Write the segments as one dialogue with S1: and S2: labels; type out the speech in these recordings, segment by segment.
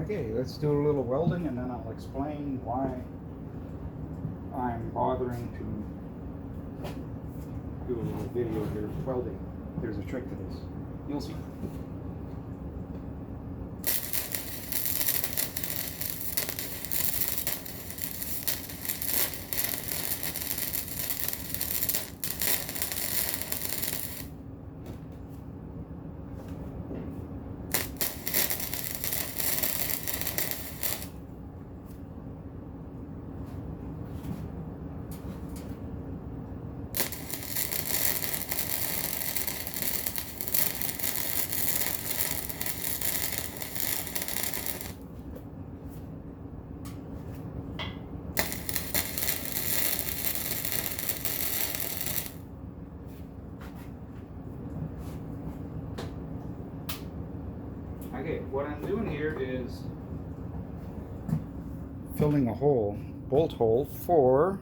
S1: Okay, let's do a little welding and then I'll explain why I'm bothering to do a little video here welding. There's a trick to this. You'll see. Okay, what I'm doing here is filling a hole, bolt hole for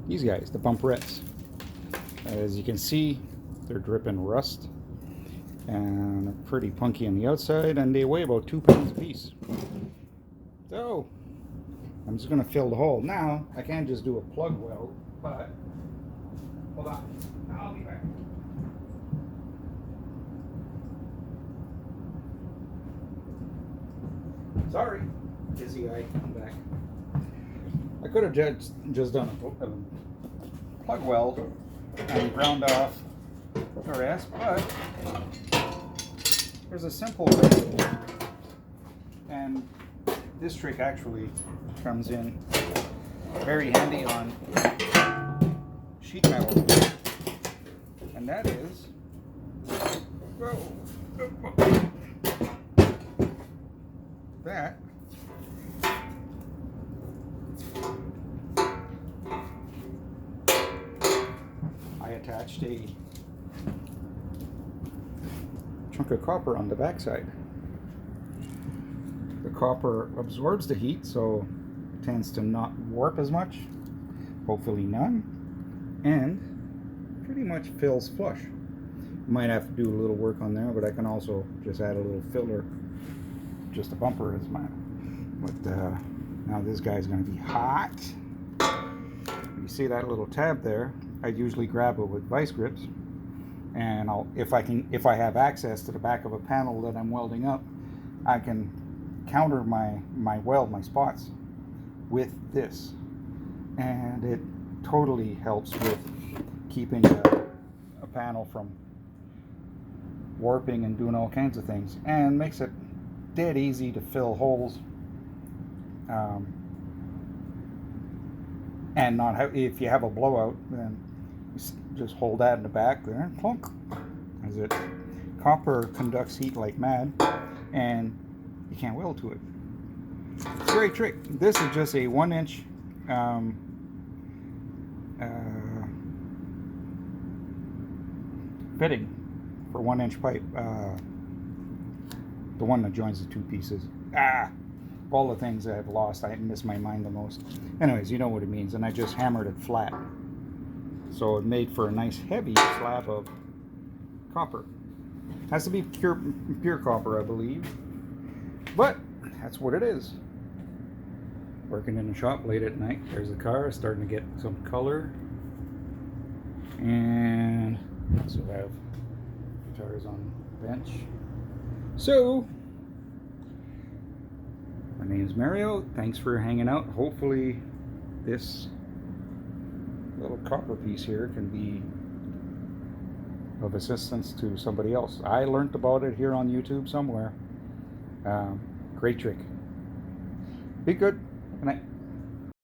S1: these guys, the bumperettes. As you can see, they're dripping rust and they're pretty punky on the outside, and they weigh about 2 pounds a piece. So I'm just going to fill the hole. Now I can't just do a plug weld, but hold on, I'll be back. Sorry, busy guy, I'm back. I could have just done a plug weld and ground off the rest, but there's a simple way, and this trick actually comes in very handy on sheet metal, and that is that I attached a chunk of copper on the backside. The copper absorbs the heat, so it tends to not warp as much, hopefully none, and pretty much fills flush. Might have to do a little work on there, but I can also just add a little filler. Just a bumper is mine. But now this guy's going to be hot. You see that little tab there? I usually grab it with vice grips, and if I have access to the back of a panel that I'm welding up, I can counter my weld, my spots, with this, and it totally helps with keeping a panel from warping and doing all kinds of things, and makes it dead easy to fill holes, and not have, if you have a blowout, then just hold that in the back there and plunk, as it copper conducts heat like mad, and you can't weld to it. It's a great trick. This is just a 1-inch fitting for 1-inch pipe. The one that joins the two pieces. All the things I've lost, I miss my mind the most. Anyways, you know what it means, and I just hammered it flat. So it made for a nice heavy slab of copper. Has to be pure copper, I believe. But that's what it is. Working in the shop late at night. There's the car starting to get some color. And also have guitars on the bench. So, my name's Mario. Thanks for hanging out. Hopefully this little copper piece here can be of assistance to somebody else. I learned about it here on YouTube somewhere. Great trick. Be good. Good night.